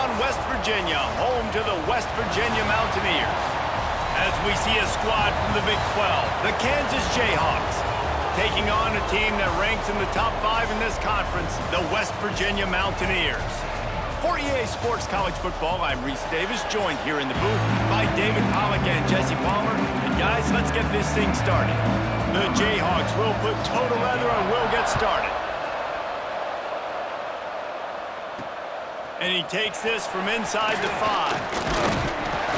Youngstown, West Virginia, home to the West Virginia Mountaineers. As we see a squad from the Big 12, the Kansas Jayhawks, taking on a team that ranks in the top 5 in this conference, the West Virginia Mountaineers. For EA Sports College Football, I'm Reese Davis, joined here in the booth by David Pollack and Jesse Palmer. And guys, let's get this thing started. The Jayhawks will put toe to leather and we'll get started. And he takes this from inside the 5.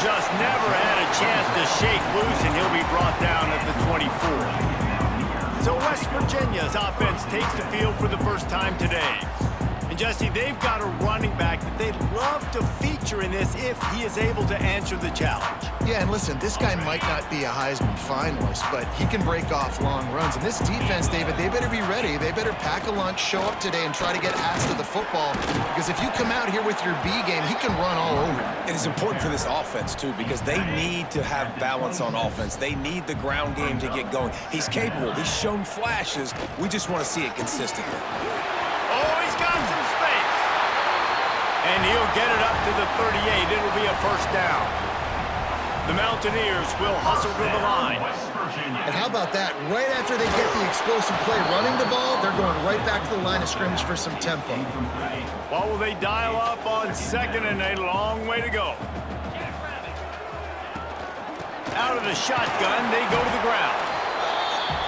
Just never had a chance to shake loose, and he'll be brought down at the 24. So West Virginia's offense takes the field for the first time today. And Jesse, they've got a running back that they'd love to feature in this if he is able to answer the challenge. Yeah, and listen, this guy might not be a Heisman finalist, but he can break off long runs. And this defense, David, they better be ready. They better pack a lunch, show up today, and try to get ass to the football. Because if you come out here with your B game, he can run all over you. It is important for this offense, too, because they need to have balance on offense. They need the ground game to get going. He's capable. He's shown flashes. We just want to see it consistently. Oh, he's got some space. And he'll get it up to the 38. It'll be a first down. The Mountaineers will hustle to the line. And how about that? Right after they get the explosive play running the ball, they're going right back to the line of scrimmage for some tempo. What will they dial up on second and a long way to go? Out of the shotgun, they go to the ground.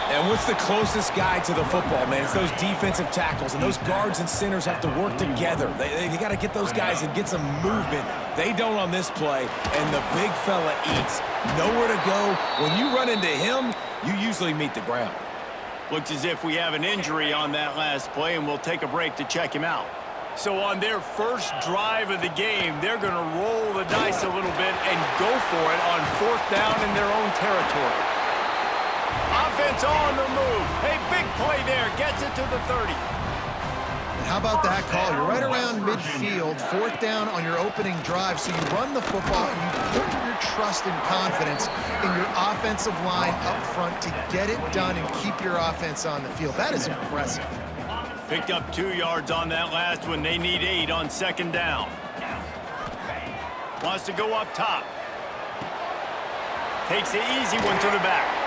And what's the closest guy to the football, man? It's those defensive tackles, and those guards and centers have to work together. They got to get those guys and get some movement. They don't on this play, and the big fella eats. Nowhere to go. When you run into him, you usually meet the ground. Looks as if we have an injury on that last play, and we'll take a break to check him out. So on their first drive of the game, they're going to roll the dice a little bit and go for it on 4th down in their own territory. Offense on the move. A big play there. Gets it to the 30. And how about that call? You're right around midfield, 4th down on your opening drive. So you run the football and you put your trust and confidence in your offensive line up front to get it done and keep your offense on the field. That is impressive. Picked up 2 yards on that last one. They need 8 on 2nd down. Wants to go up top. Takes the easy one to the back.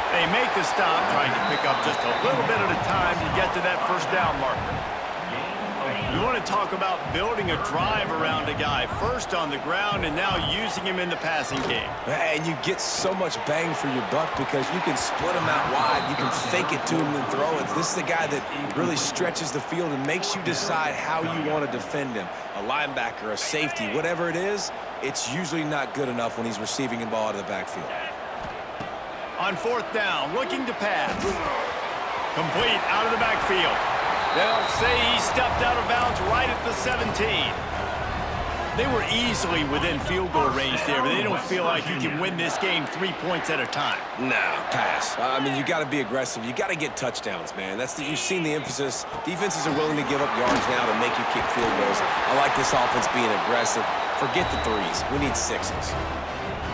They make the stop, trying to pick up just a little bit at a time to get to that first down marker. You want to talk about building a drive around a guy, first on the ground and now using him in the passing game. And you get so much bang for your buck because you can split him out wide. You can fake it to him and throw it. This is the guy that really stretches the field and makes you decide how you want to defend him. A linebacker, a safety, whatever it is, it's usually not good enough when he's receiving the ball out of the backfield. On 4th down, looking to pass. Complete out of the backfield. They'll say he stepped out of bounds right at the 17. They were easily within field goal range there, but they don't feel like you can win this game 3 points at a time. Nah, pass. I mean, you got to be aggressive. You got to get touchdowns, man. You've seen the emphasis. Defenses are willing to give up yards now to make you kick field goals. I like this offense being aggressive. Forget the 3s. We need 6s.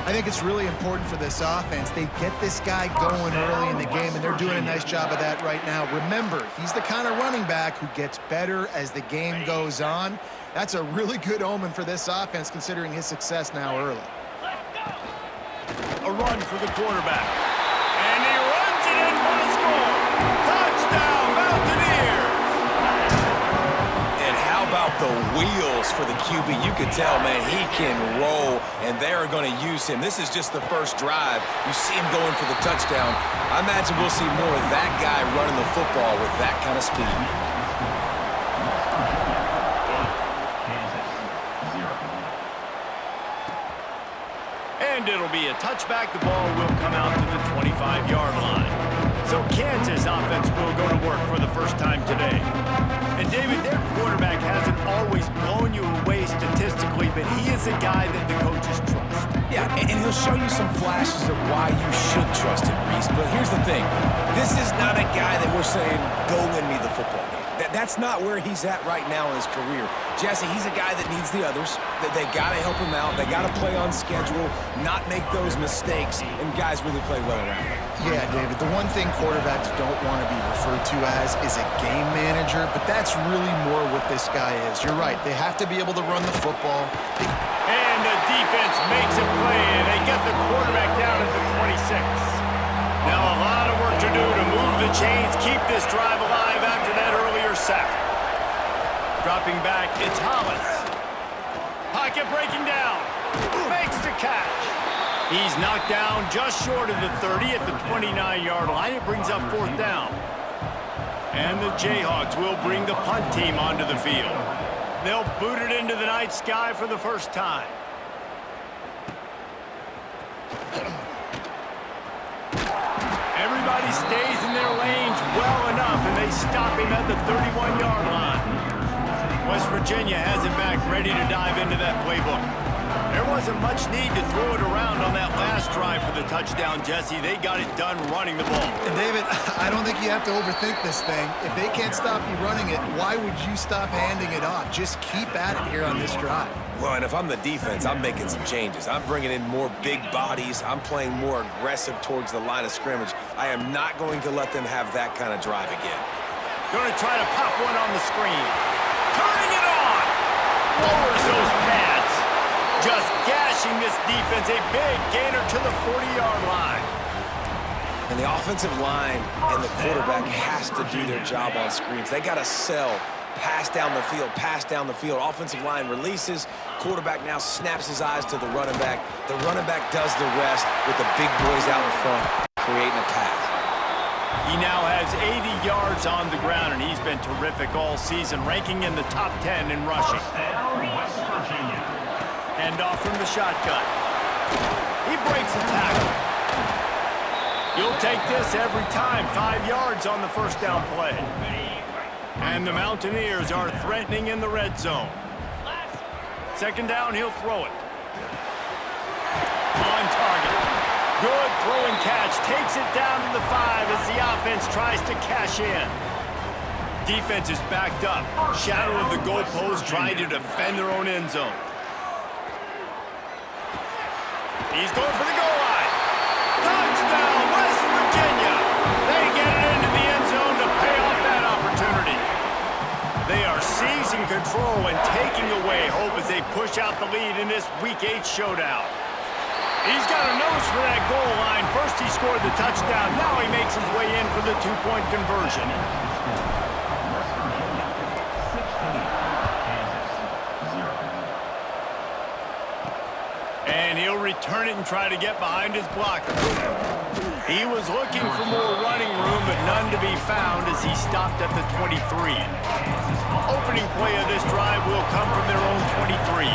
I think it's really important for this offense. They get this guy going early in the game, and they're doing a nice job of that right now. Remember, he's the kind of running back who gets better as the game goes on. That's a really good omen for this offense, considering his success now early. A run for the quarterback. And he runs it in for the score. Touchdown, Mountaineers! And how about the wheels for the QB? You can tell, man, he can roll, and they're going to use him. This is just the first drive. You see him going for the touchdown. I imagine we'll see more of that guy running the football with that kind of speed. And it'll be a touchback. The ball will come out to the 25-yard line. So Kansas offense will go to work for the first time today. And David, their quarterback hasn't always blown you away statistically, but he is a guy that the coaches trust. Yeah, and he'll show you some flashes of why you should trust him, Reese. But here's the thing. This is not a guy that we're saying, go win me the football game. That's not where he's at right now in his career. Jesse, he's a guy that needs the others. They got to help him out. They got to play on schedule, not make those mistakes, and guys really play well around him. Yeah, David, the one thing quarterbacks don't want to be referred to as is a game manager, but that's really more what this guy is. You're right. They have to be able to run the football. And the defense makes a play, and they get the quarterback down at the 26. Now a lot of work to do to move the chains, keep this drive alive after that earlier sack. Dropping back, it's Hollins. Pocket breaking down. Makes the catch. He's knocked down just short of the 30 at the 29-yard line. It brings up 4th down. And the Jayhawks will bring the punt team onto the field. They'll boot it into the night sky for the first time. Everybody stays in their lanes well enough, and they stop him at the 31-yard line. West Virginia has it back, ready to dive into that playbook. There wasn't much need to throw it around on that last drive for the touchdown, Jesse. They got it done running the ball. And David, I don't think you have to overthink this thing. If they can't stop you running it, why would you stop handing it off? Just keep at it here on this drive. Well, and if I'm the defense, I'm making some changes. I'm bringing in more big bodies. I'm playing more aggressive towards the line of scrimmage. I am not going to let them have that kind of drive again. Going to try to pop one on the screen. Turning it on. Lowers those pads. Just gashing this defense. A big gainer to the 40-yard line. And the offensive line and the quarterback has to do their job on screens. They got to sell. Pass down the field, pass down the field. Offensive line releases. Quarterback now snaps his eyes to the running back. The running back does the rest with the big boys out in front, creating a pass. He now has 80 yards on the ground, and he's been terrific all season, ranking in the top 10 in rushing. Hand off from the shotgun. He breaks the tackle. You'll take this every time. 5 yards on the first down play. And the Mountaineers are threatening in the red zone. 2nd down, he'll throw it. On target. Good throw and catch. Takes it down to the 5 as the offense tries to cash in. Defense is backed up. Shadow of the goalpost trying to defend their own end zone. He's going for the goal line. Touchdown, West Virginia. They get it into the end zone to pay off that opportunity. They are seizing control and taking away hope as they push out the lead in this Week 8 showdown. He's got a nose for that goal line. First he scored the touchdown. Now he makes his way in for the 2-point conversion. And he'll return it and try to get behind his blocker. He was looking for more running room, but none to be found as he stopped at the 23. Opening play of this drive will come from their own 23.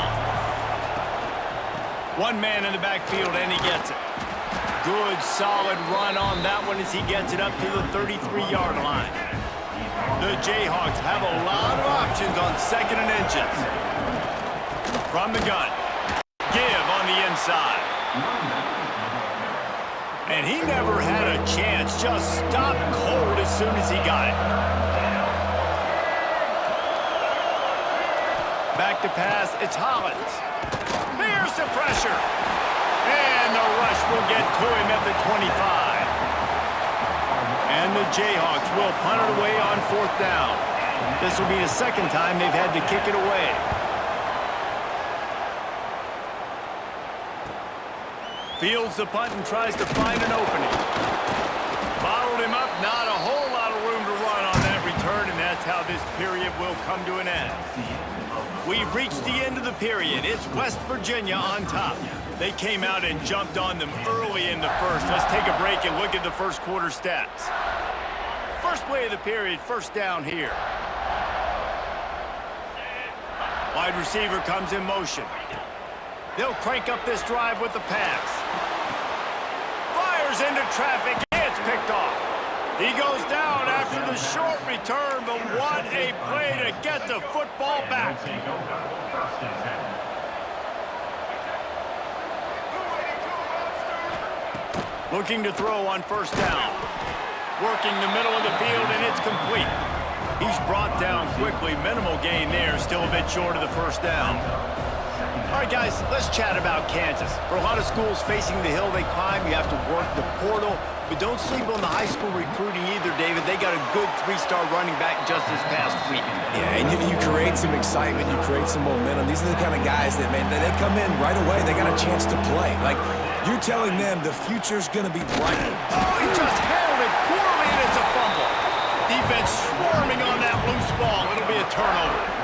One man in the backfield, and he gets it. Good, solid run on that one as he gets it up to the 33-yard line. The Jayhawks have a lot of options on 2nd and inches. From the gun. Give on the inside. And he never had a chance. Just stopped cold as soon as he got it. Back to pass, it's Hollins. Here's the pressure. And the rush will get to him at the 25. And the Jayhawks will punt it away on 4th down. This will be the 2nd time they've had to kick it away. Fields the punt and tries to find an opening. Bottled him up, not a whole lot of room to run on that return, and that's how this period will come to an end. We've reached the end of the period. It's West Virginia on top. They came out and jumped on them early in the first. Let's take a break and look at the first quarter stats. First play of the period, 1st down here. Wide receiver comes in motion. They'll crank up this drive with the pass. Fires into traffic. It's picked off. He goes down after the short return, but what a play to get the football back. Looking to throw on 1st down. Working the middle of the field, and it's complete. He's brought down quickly. Minimal gain there. Still a bit short of the first down. All right, guys, let's chat about Kansas. For a lot of schools facing the hill they climb, you have to work the portal. But don't sleep on the high school recruiting either, David. They got a good three-star running back just this past week. Yeah, and you create some excitement. You create some momentum. These are the kind of guys that, man, they come in right away. They got a chance to play. Like, you're telling them the future's going to be bright. Oh, he just handled it poorly, and it's a fumble. Defense swarming on that loose ball. It'll be a turnover.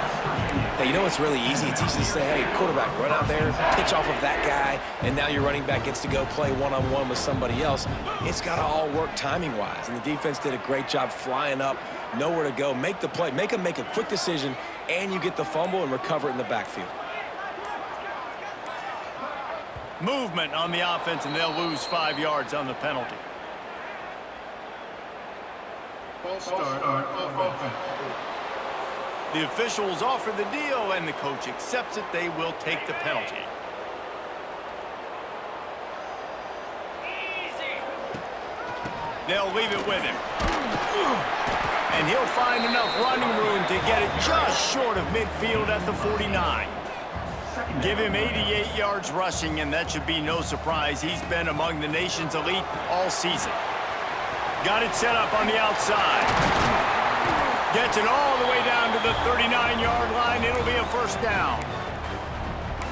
Hey, you know what's really easy? It's easy to say, hey, quarterback, run out there, pitch off of that guy, and now your running back gets to go play one-on-one with somebody else. It's got to all work timing-wise, and the defense did a great job flying up, nowhere to go, make the play, make them make a quick decision, and you get the fumble and recover it in the backfield. Movement on the offense, and they'll lose 5 yards on the penalty. False start on offense. The officials offer the deal, and the coach accepts it. They will take the penalty. They'll leave it with him. And he'll find enough running room to get it just short of midfield at the 49. Give him 88 yards rushing, and that should be no surprise. He's been among the nation's elite all season. Got it set up on the outside. Gets it all the way down to the 39-yard line. It'll be a first down.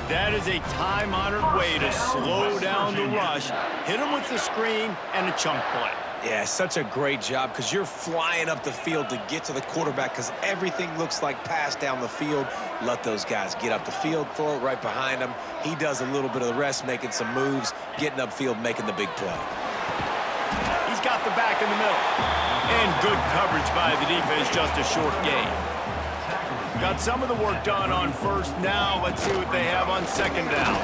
That is a time-honored way to slow down the rush. Hit him with the screen and a chunk play. Yeah, such a great job because you're flying up the field to get to the quarterback because everything looks like pass down the field. Let those guys get up the field, throw it right behind him. He does a little bit of the rest, making some moves, getting upfield, making the big play. He's got the back in the middle. And good coverage by the defense, just a short gain. Got some of the work done on first. Now let's see what they have on second down.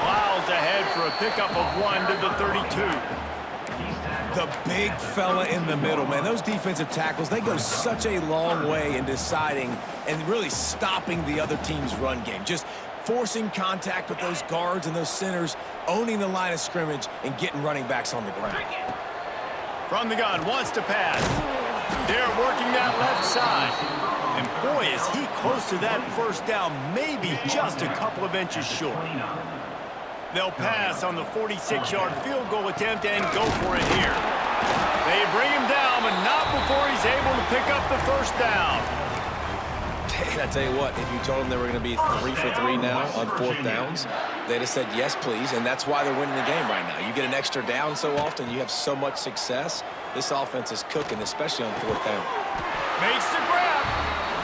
Plows ahead for a pickup of 1 to the 32. The big fella in the middle, man. Those defensive tackles, they go such a long way in deciding and really stopping the other team's run game. Just forcing contact with those guards and those centers, owning the line of scrimmage, and getting running backs on the ground. From the gun, wants to pass. They're working that left side. And boy, is he close to that first down, maybe just a couple of inches short. They'll pass on the 46-yard field goal attempt and go for it here. They bring him down, but not before he's able to pick up the first down. And I tell you what, if you told them they were going to be 3 for 3 now on 4th downs, they'd have said yes, please, and that's why they're winning the game right now. You get an extra down so often, you have so much success. This offense is cooking, especially on 4th down. Makes the grab.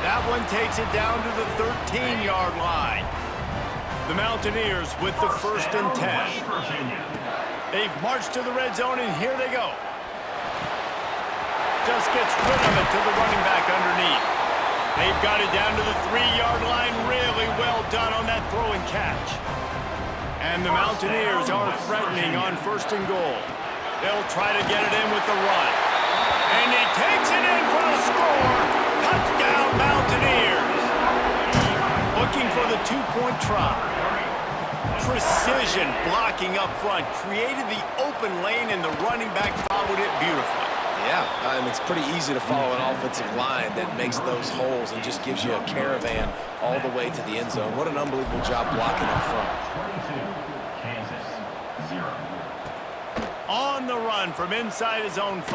That one takes it down to the 13-yard line. The Mountaineers with the 1st and 10. They've marched to the red zone, and here they go. Just gets rid of it to the running back underneath. They've got it down to the 3-yard line. Really well done on that throw and catch. And the Mountaineers are threatening on 1st and goal. They'll try to get it in with the run. And he takes it in for the score. Touchdown, Mountaineers. Looking for the 2-point try. Precision blocking up front. Created the open lane, and the running back followed it beautifully. Yeah, it's pretty easy to follow an offensive line that makes those holes and just gives you a caravan all the way to the end zone. What an unbelievable job blocking up front. On the run from inside his own 5.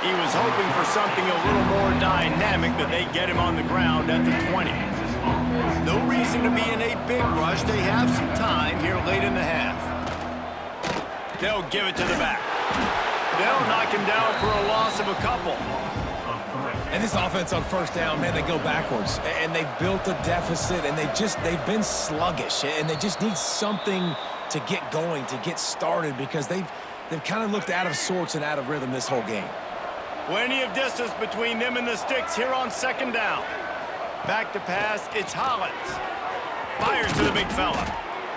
He was hoping for something a little more dynamic, but they get him on the ground at the 20. No reason to be in a big rush. They have some time here late in the half. They'll give it to the back. They'll knock him down for a loss of a couple. And this offense on 1st down, man, they go backwards. And they built a deficit, and they've been sluggish. And they just need something to get going, to get started, because they've kind of looked out of sorts and out of rhythm this whole game. Plenty of distance between them and the sticks here on 2nd down. Back to pass, it's Hollins. Fires to the big fella.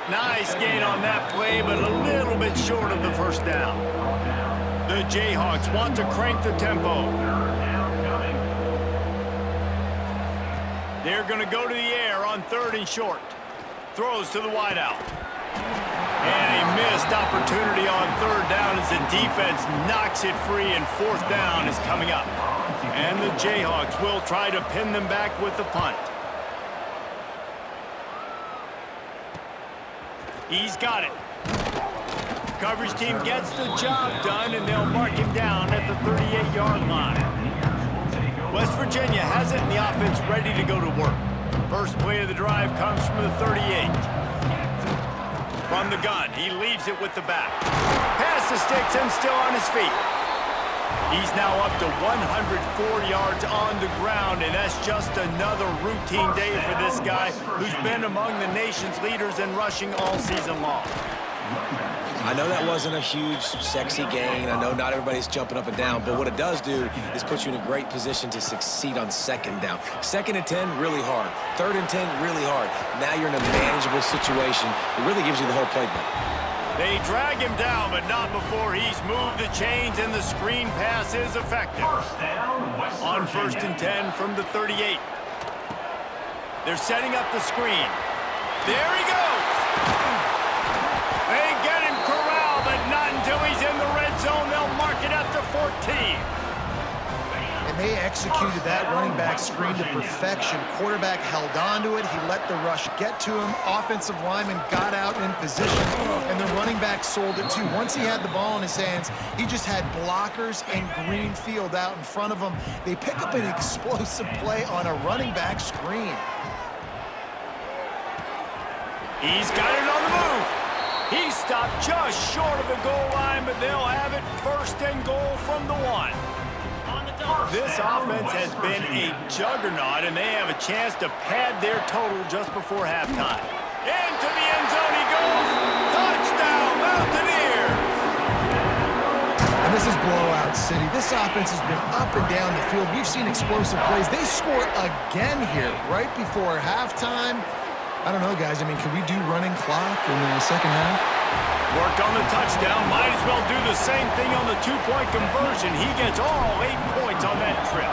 Nice gain on that play, but a little bit short of the 1st down. The Jayhawks want to crank the tempo. They're going to go to the air on 3rd and short. Throws to the wideout. And a missed opportunity on 3rd down as the defense knocks it free, and 4th down is coming up. And the Jayhawks will try to pin them back with the punt. He's got it. Coverage team gets the job done, and they'll mark him down at the 38-yard line. West Virginia has it, and the offense ready to go to work. First play of the drive comes from the 38. From the gun, he leaves it with the back. Pass the sticks and still on his feet. He's now up to 104 yards on the ground, and that's just another routine day for this guy who's been among the nation's leaders in rushing all season long. I know that wasn't a huge, sexy gain. I know not everybody's jumping up and down, but what it does do is put you in a great position to succeed on second down. 2nd and 10, really hard. 3rd and 10, really hard. Now you're in a manageable situation. It really gives you the whole playbook. They drag him down, but not before he's moved the chains, and the screen pass is effective. On 1st and 10 from the 38. They're setting up the screen. There he goes. They get him corralled, but not until he's in the red zone. They'll mark it at the 14. And they executed that running back screen to perfection. Quarterback held on to it. He let the rush get to him. Offensive lineman got out in position, and the running back sold it too. Once he had the ball in his hands, he just had blockers and green field out in front of him. They pick up an explosive play on a running back screen. He's got it on the move. He stopped just short of the goal line, but they'll have it 1st and goal from the 1. This offense has been a juggernaut, and they have a chance to pad their total just before halftime. Into the end zone he goes. Touchdown, Mountaineers! And this is blowout city. This offense has been up and down the field. We've seen explosive plays. They score again here right before halftime. I don't know, guys. I mean, can we do running clock in the second half? Worked on the touchdown. Might as well do the same thing on the 2-point conversion. He gets all 8 points on that trip.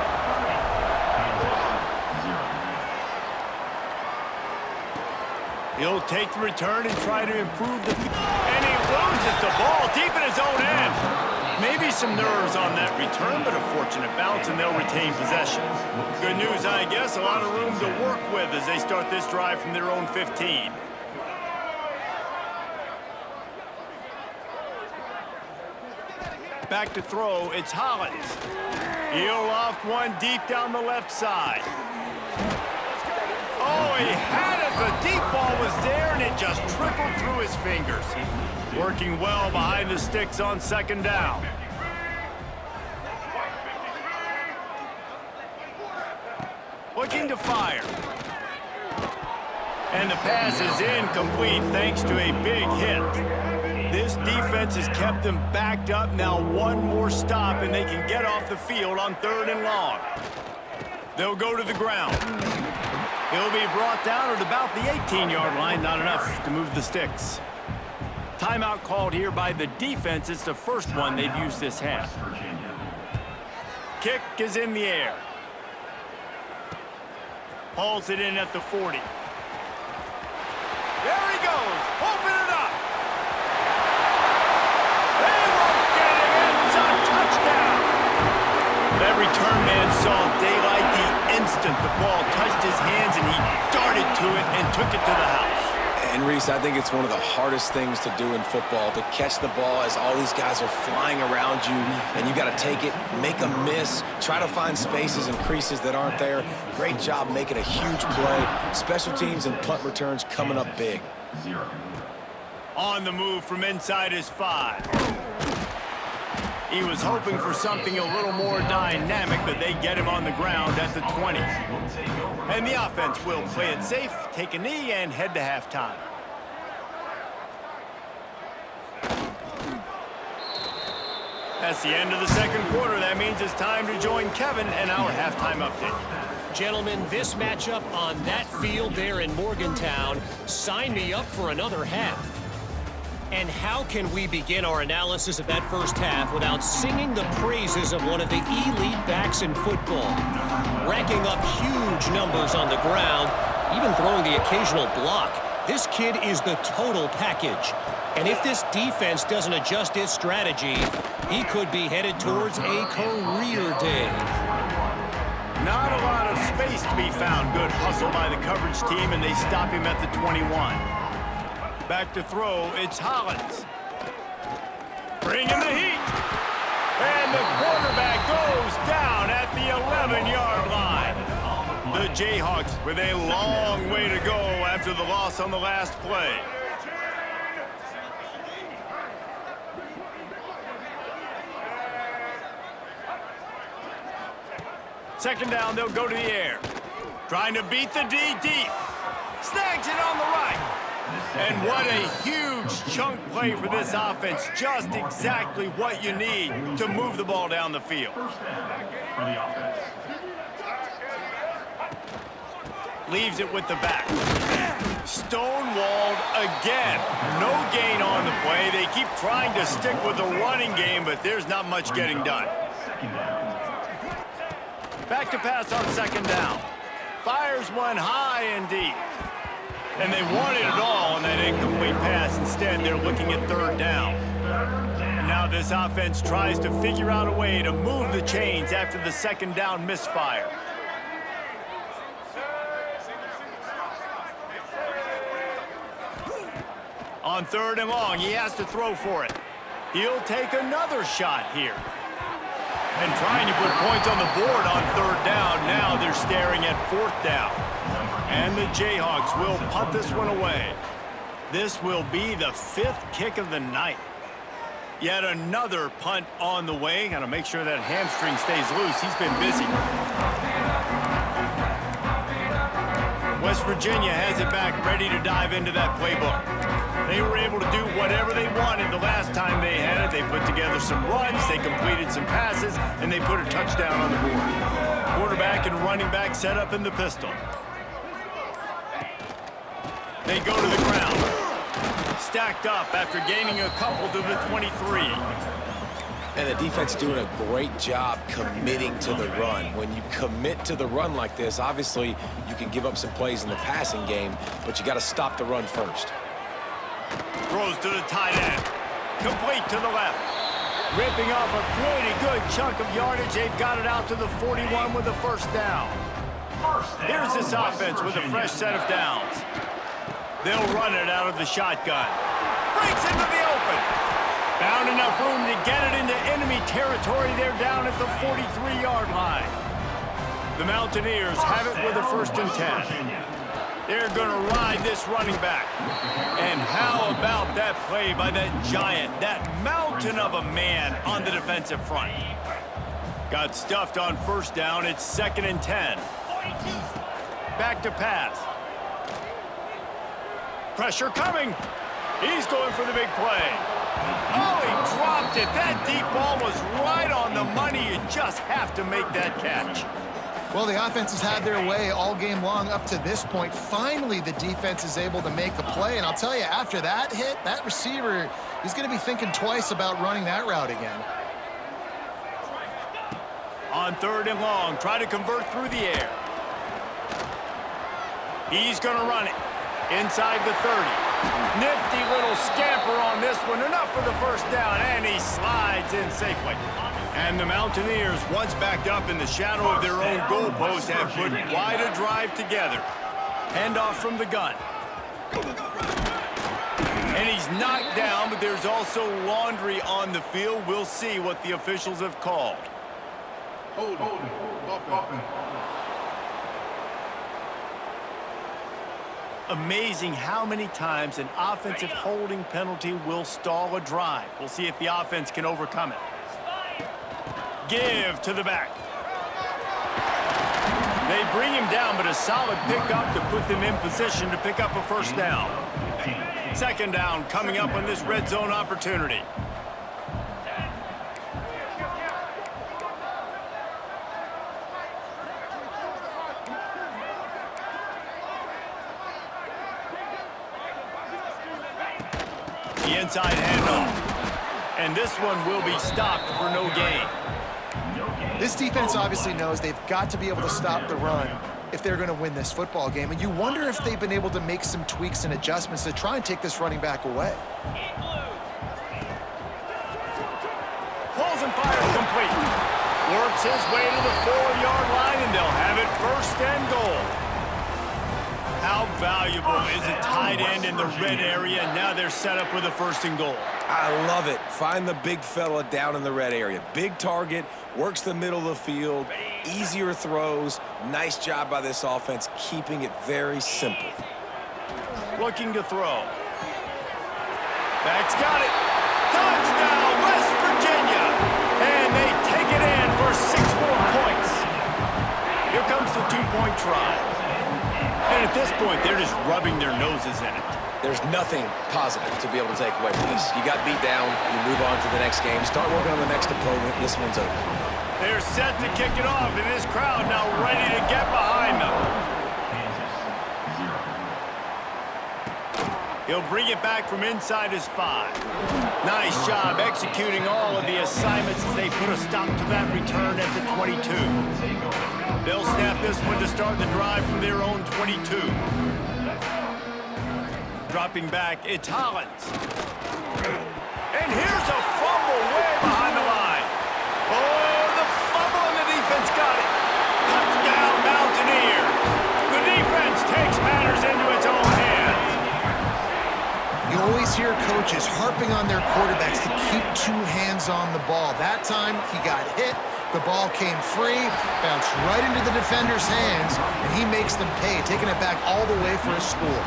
He'll take the return and try to improve the... And he loses the ball deep in his own end. Maybe some nerves on that return, but a fortunate bounce, and they'll retain possession. Good news, I guess. A lot of room to work with as they start this drive from their own 15. Back to throw, it's Hollins. He'll loft one deep down the left side. Oh, he had it. The deep ball was there, and it just trickled through his fingers. Working well behind the sticks on 2nd down. Looking to fire. And the pass is incomplete thanks to a big hit. This defense has kept them backed up. Now one more stop, and they can get off the field on 3rd and long. They'll go to the ground. He'll be brought down at about the 18-yard line. Not enough to move the sticks. Timeout called here by the defense. It's the first one they've used this half. Kick is in the air. Hauls it in at the 40. There he goes. Open it up. They won't get him in. It's a touchdown. That return man saw daylight the instant the ball touched his hands, and he darted to it and took it to the house. And, Reese, I think it's one of the hardest things to do in football, to catch the ball as all these guys are flying around you, and you got to take it, make a miss, try to find spaces and creases that aren't there. Great job making a huge play. Special teams and punt returns coming up big. On the move from inside his 5. He was hoping for something a little more dynamic, but they get him on the ground at the 20. And the offense will play it safe, take a knee, and head to halftime. That's the end of the 2nd quarter. That means it's time to join Kevin and our halftime update. Gentlemen, this matchup on that field there in Morgantown, sign me up for another half. And how can we begin our analysis of that first half without singing the praises of one of the elite backs in football? Racking up huge numbers on the ground, even throwing the occasional block. This kid is the total package. And if this defense doesn't adjust its strategy, he could be headed towards a career day. Not a lot of space to be found. Good hustle by the coverage team, and they stop him at the 21. Back to throw, it's Hollins. Bringing the heat. And the quarterback goes down at the 11-yard line. The Jayhawks with a long way to go after the loss on the last play. Second down, they'll go to the air. Trying to beat the D deep. Snags it on the right. And what a huge chunk play for this offense. Just exactly what you need to move the ball down the field. Leaves it with the back. Stonewalled again. No gain on the play. They keep trying to stick with the running game, but there's not much getting done. Back to pass on second down. Fires one high and deep. And they wanted it all on that incomplete pass. Instead, they're looking at third down. Now this offense tries to figure out a way to move the chains after the second down misfire. On third and long, he has to throw for it. He'll take another shot here. And trying to put points on the board on third down. Now they're staring at fourth down. And the Jayhawks will punt this one away. This will be the 5th kick of the night. Yet another punt on the way. Got to make sure that hamstring stays loose. He's been busy. West Virginia has it back, ready to dive into that playbook. They were able to do whatever they wanted the last time they had it. They put together some runs, they completed some passes, and they put a touchdown on the board. Quarterback and running back set up in the pistol. They go to the ground. Stacked up after gaining a couple to the 23. And the defense doing a great job committing to the run. When you commit to the run like this, obviously you can give up some plays in the passing game, but you got to stop the run first. Throws to the tight end. Complete to the left. Ripping off a pretty good chunk of yardage. They've got it out to the 41 with the first down. Here's this offense with a fresh set of downs. They'll run it out of the shotgun. Breaks into the open. Found enough room to get it into enemy territory. They're down at the 43-yard line. The Mountaineers have it with a 1st and 10. They're going to ride this running back. And how about that play by that giant, that mountain of a man on the defensive front? Got stuffed on first down. It's 2nd and 10. Back to pass. Pressure coming. He's going for the big play. Oh, he dropped it. That deep ball was right on the money. You just have to make that catch. Well, the offense has had their way all game long up to this point. Finally, the defense is able to make a play. And I'll tell you, after that hit, that receiver, he's going to be thinking twice about running that route again. On third and long, try to convert through the air. He's going to run it inside the 30. Nifty little scamper on this one. Enough for the first down, and he slides in safely. And the Mountaineers, once backed up in the shadow of their own goalpost, have put quite a drive together. Handoff from the gun. And he's knocked down, but there's also laundry on the field. We'll see what the officials have called. Hold on. Amazing how many times an offensive holding penalty will stall a drive. We'll see if the offense can overcome it. Give to the back. They bring him down, but a solid pickup to put them in position to pick up a first down. Second down coming up on this red zone opportunity. The inside handoff. And this one will be stopped for no gain. This defense obviously knows they've got to be able to stop the run if they're going to win this football game. And you wonder if they've been able to make some tweaks and adjustments to try and take this running back away. Pulls and fires complete. Works his way to the 4-yard line, and they'll valuable is a tight end in the red area. Now they're set up with a 1st and goal. I love it. Find the big fella down in the red area. Big target, works the middle of the field, easier throws. Nice job by this offense, keeping it very simple. Looking to throw. Back's got it. Touchdown, West Virginia. And they take it in for 6 more points. Here comes the 2-point try. And at this point, they're just rubbing their noses in it. There's nothing positive to be able to take away from this. You got beat down, you move on to the next game, start working on the next opponent. This one's over. They're set to kick it off, and this crowd now ready to get behind them. He'll bring it back from inside his 5. Nice job executing all of the assignments as they put a stop to that return at the 22. They'll snap this one to start the drive from their own 22. Dropping back, it's Hollins. And here's a fumble way behind the line. Oh, the fumble, and the defense got it. Touchdown, Mountaineers. The defense takes matters into its own hands. You always hear coaches harping on their quarterbacks to keep 2 hands on the ball. That time, he got hit. The ball came free, bounced right into the defender's hands, and he makes them pay, taking it back all the way for a score.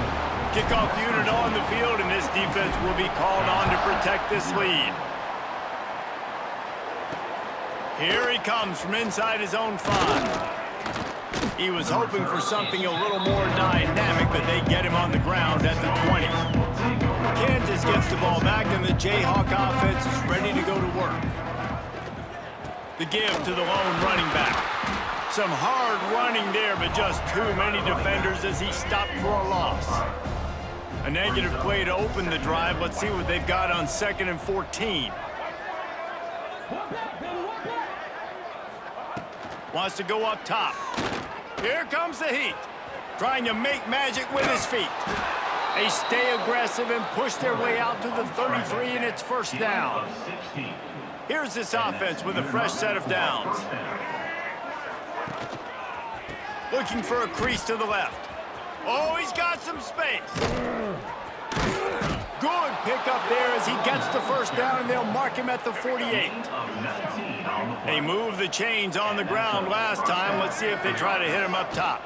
Kickoff unit on the field, and this defense will be called on to protect this lead. Here he comes from inside his own 5. He was hoping for something a little more dynamic, but they get him on the ground at the 20. Kansas gets the ball back, and the Jayhawk offense is ready to go to work. The give to the lone running back. Some hard running there, but just too many defenders as he stopped for a loss. A negative play to open the drive. Let's see what they've got on 2nd and 14. Wants to go up top. Here comes the heat. Trying to make magic with his feet. They stay aggressive and push their way out to the 33, and it's 1st down. Here's this offense with a fresh set of downs. Looking for a crease to the left. Oh, he's got some space. Good pickup there as he gets the 1st down, and they'll mark him at the 48. They moved the chains on the ground last time. Let's see if they try to hit him up top.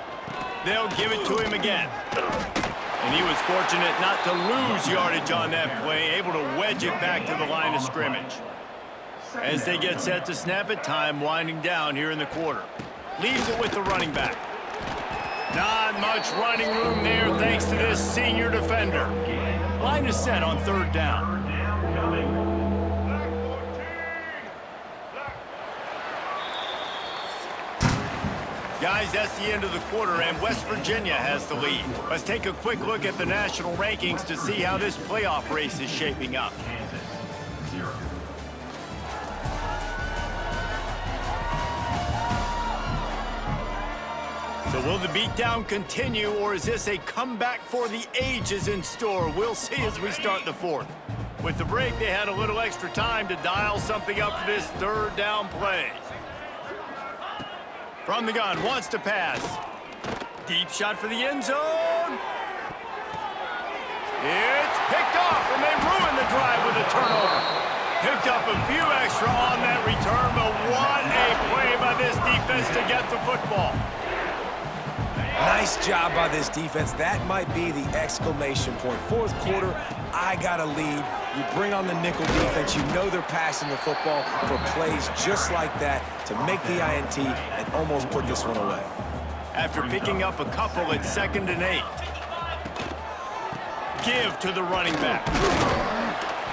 They'll give it to him again. And he was fortunate not to lose yardage on that play, able to wedge it back to the line of scrimmage. As they get set to snap it, time winding down here in the quarter. Leaves it with the running back. Not much running room there thanks to this senior defender. Line is set on 3rd down. Guys, that's the end of the quarter, and West Virginia has the lead. Let's take a quick look at the national rankings to see how this playoff race is shaping up. So will the beatdown continue, or is this a comeback for the ages in store? We'll see as we start the 4th. With the break, they had a little extra time to dial something up for this 3rd down play. From the gun, wants to pass. Deep shot for the end zone. It's picked off, and they ruin the drive with a turnover. Picked up a few extra on that return, but what a play by this defense to get the football. Nice job by this defense. That might be the exclamation point. 4th quarter, I got a lead. You bring on the nickel defense. You know they're passing the football for plays just like that to make the INT and almost put this one away. After picking up a couple at 2nd and 8. Give to the running back.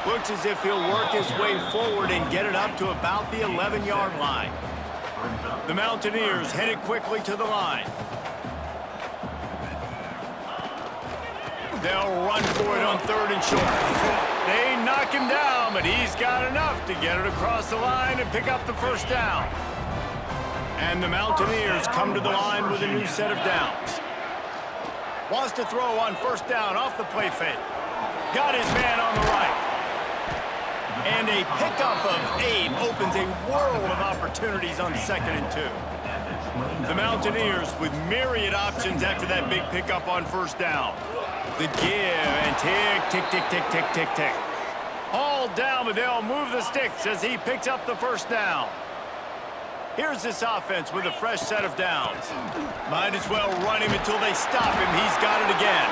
Looks as if he'll work his way forward and get it up to about the 11-yard line. The Mountaineers headed quickly to the line. They'll run for it on 3rd and short. They knock him down, but he's got enough to get it across the line and pick up the 1st down. And the Mountaineers come to the line with a new set of downs. Wants to throw on 1st down off the play fake. Got his man on the right. And a pickup of 8 opens a world of opportunities on 2nd and 2. The Mountaineers with myriad options after that big pickup on first down. The give and tick, tick, tick, tick, tick, tick, tick. Hauled down, but they'll move the sticks as he picks up the first down. Here's this offense with a fresh set of downs. Might as well run him until they stop him. He's got it again.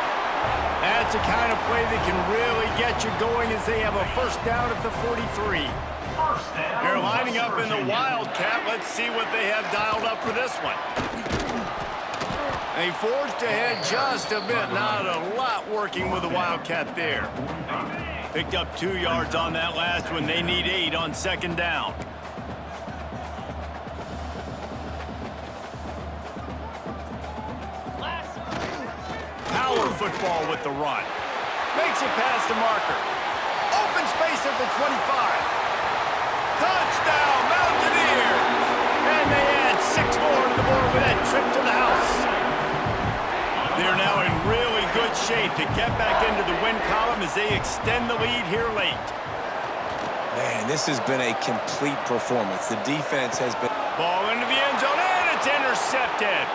That's the kind of play that can really get you going as they have a first down at the 43. They're lining up in the Wildcat. Let's see what they have dialed up for this one. They forged ahead just a bit. Not a lot working with the Wildcat there. Picked up 2 yards on that last one. They need 8 on second down. Power football with the run. Makes it past the marker. Open space at the 25. Touchdown, Mountaineers! And they add 6 more to the board with that trip to the house. They're now in really good shape to get back into the win column as they extend the lead here late. Man, this has been a complete performance. The defense has been... Ball into the end zone, and it's intercepted.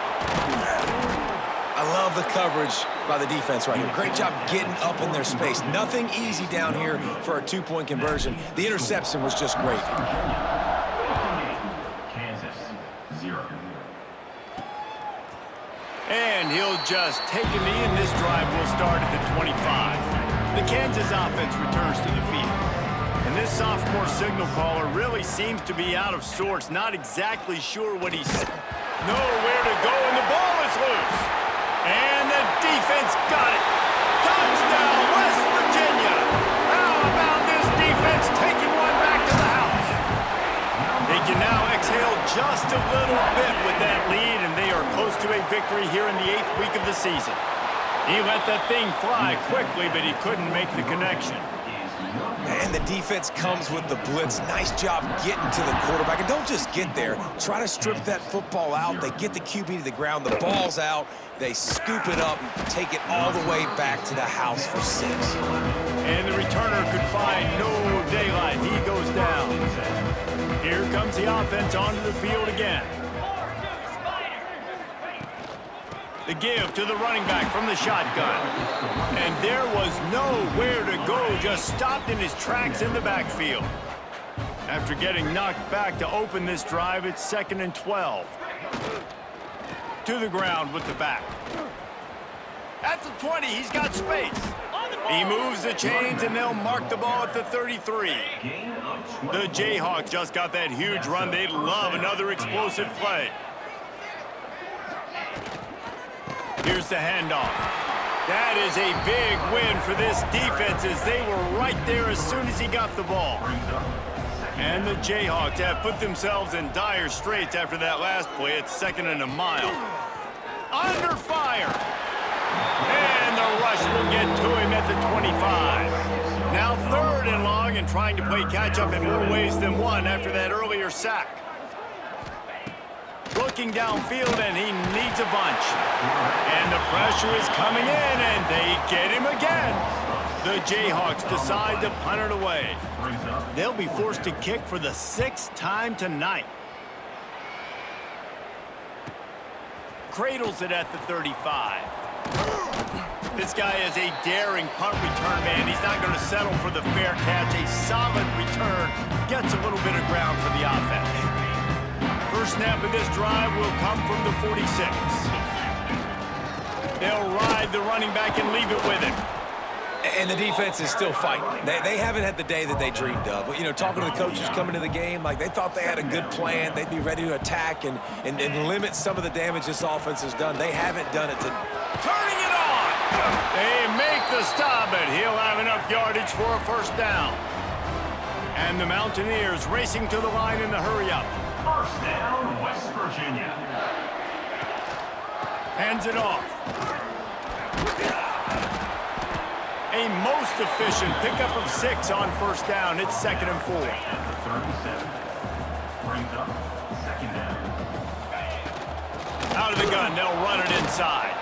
I love the coverage by the defense right here. Great job getting up in their space. Nothing easy down here for a 2-point conversion. The interception was just great. Kansas, 0. And he'll just take a knee, and this drive will start at the 25. The Kansas offense returns to the field. And this sophomore signal caller really seems to be out of sorts, not exactly sure what he's... Nowhere to go, and the ball is loose. And the defense got it. Touchdown, West Virginia. How about this defense taking one back to the house? They can now exhale just a little bit with that lead, and they are close to a victory here in the 8th week of the season. He let that thing fly quickly, but he couldn't make the connection. And the defense comes with the blitz. Nice job getting to the quarterback. And don't just get there. Try to strip that football out. They get the QB to the ground. The ball's out. They scoop it up and take it all the way back to the house for 6. And the returner could find no daylight. He goes down. Here comes the offense onto the field again. The give to the running back from the shotgun. And there was nowhere to go, just stopped in his tracks in the backfield. After getting knocked back to open this drive, it's 2nd and 12. To the ground with the back. At the 20, he's got space. He moves the chains, and they'll mark the ball at the 33. The Jayhawks just got that huge run. They love another explosive play. Here's the handoff. That is a big win for this defense as they were right there as soon as he got the ball. And the Jayhawks have put themselves in dire straits after that last play. It's 2nd and a mile. Under fire. And the rush will get to him at the 25. Now 3rd and long and trying to play catch-up in more ways than one after that earlier sack. Looking downfield, and he needs a bunch. And the pressure is coming in, and they get him again. The Jayhawks decide to punt it away. They'll be forced to kick for the 6th time tonight. Cradles it at the 35. This guy is a daring punt return man. He's not going to settle for the fair catch. A solid return gets a little bit of ground for the offense. First snap of this drive will come from the 46. They'll ride the running back and leave it with him. And the defense is still fighting. They haven't had the day that they dreamed of. But, you know, talking to the coaches coming to the game, like they thought they had a good plan. They'd be ready to attack and limit some of the damage this offense has done. They haven't done it. Turning it on. They make the stop, but he'll have enough yardage for a first down. And the Mountaineers racing to the line in the hurry-up. First down, West Virginia. Hands it off. A most efficient pickup of 6 on first down. It's 2nd and 4. 37. Brings up 2nd down. Out of the gun, they'll run it inside.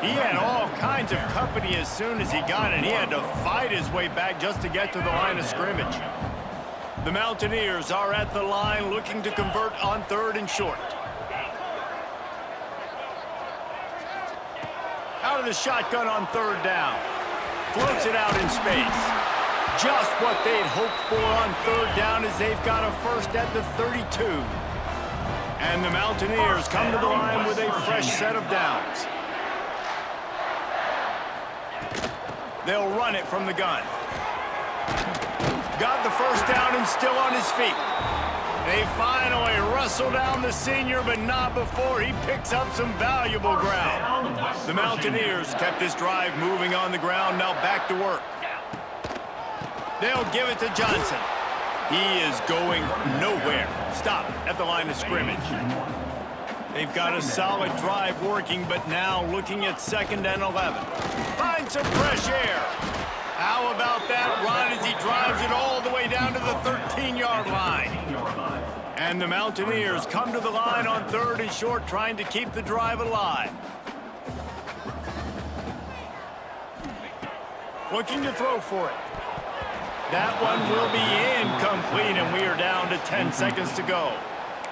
He had all kinds of company as soon as he got it. He had to fight his way back just to get to the line of scrimmage. The Mountaineers are at the line looking to convert on 3rd and short. out of the shotgun on third down. Floats it out in space. Just what they'd hoped for on third down as they've got a first at the 32. And the Mountaineers come to the line with a fresh set of downs. They'll run it from the gun. Got the first down and still on his feet. They finally wrestle down the senior, but not before he picks up some valuable ground. The Mountaineers kept this drive moving on the ground, now back to work. They'll give it to Johnson. He is going nowhere. Stop at the line of scrimmage. They've got a solid drive working, but now looking at 2nd and 11. Find some fresh air. How about that run as he drives it all the way down to the 13-yard line? And the Mountaineers come to the line on 3rd and short, trying to keep the drive alive. Looking to throw for it. That one will be incomplete, and we are down to 10 seconds to go.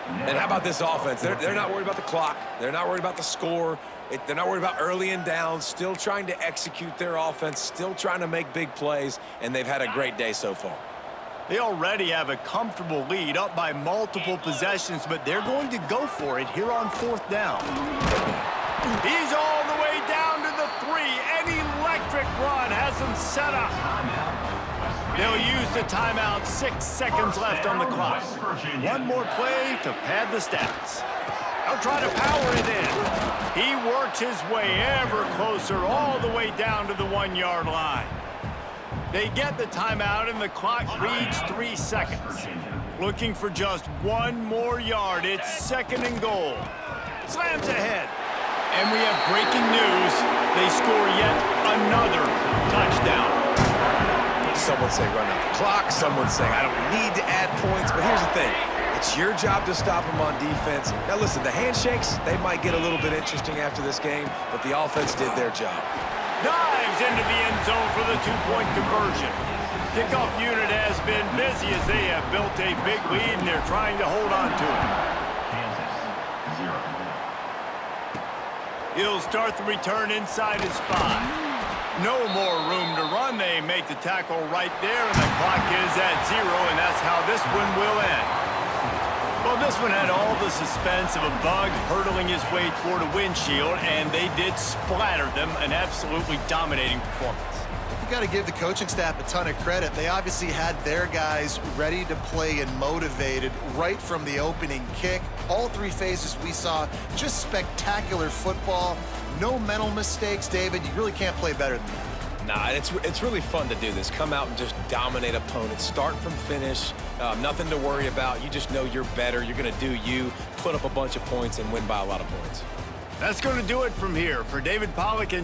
And how about this offense? They're not worried about the clock. They're not worried about the score. They're not worried about early and down. Still trying to execute their offense. Still trying to make big plays. And they've had a great day so far. They already have a comfortable lead up by multiple possessions, but they're going to go for it here on 4th down. He's all the way down to the 3. An electric run has him set up. They'll use the timeout. 6 seconds left on the clock. One more play to pad the stats. They'll try to power it in. He works his way ever closer all the way down to the 1-yard line. They get the timeout, and the clock reads 3 seconds. Looking for just one more yard. It's 2nd and goal. Slams ahead. And we have breaking news. They score yet another touchdown. Someone say run out the clock. Someone saying I don't need to add points. But here's the thing. It's your job to stop them on defense. Now listen, the handshakes, they might get a little bit interesting after this game, but the offense did their job. Dives into the end zone for the 2-point conversion. Kickoff unit has been busy as they have built a big lead, and they're trying to hold on to it. He'll start the return inside his 5. No more room to run. They make the tackle right there, and the clock is at 0, and that's how this one will end. Well, this one had all the suspense of a bug hurtling his way toward a windshield, and they did splatter them. An absolutely dominating performance. You got to give the coaching staff a ton of credit. They obviously had their guys ready to play and motivated right from the opening kick. All 3 phases we saw, just spectacular football. No mental mistakes, David. You really can't play better than that. Nah, it's really fun to do this. Come out and just dominate opponents. Start from finish. Nothing to worry about. You just know you're better. You're going to do you, put up a bunch of points, and win by a lot of points. That's going to do it from here. For David Pollack and